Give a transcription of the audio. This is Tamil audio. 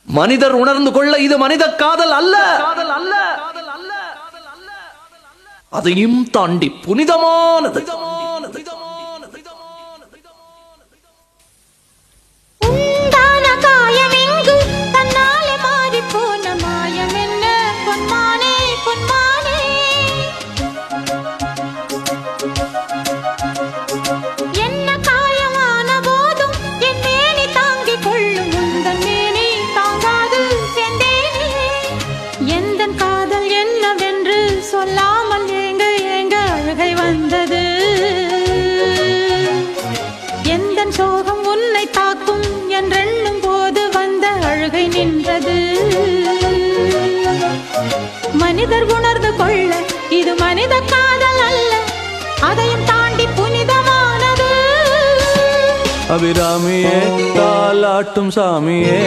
மனிதர் உணர்ந்து கொள்ள இது மனித காதல் அல்ல, அதையும் தாண்டி புனிதமானது. சொல்லாமல் ஏங்க ஏங்க அழுகை வந்தது. எந்தன் சோகம் உன்னை தாக்கும் என்றெண்ணும் போது வந்த அழுகை நின்றது. மனிதர் உணர்ந்து கொள்ள இது மனித காதல் அல்ல, அதையும் தாண்டி புனிதமானது. அபிராமியே தாலாட்டும் சாமியே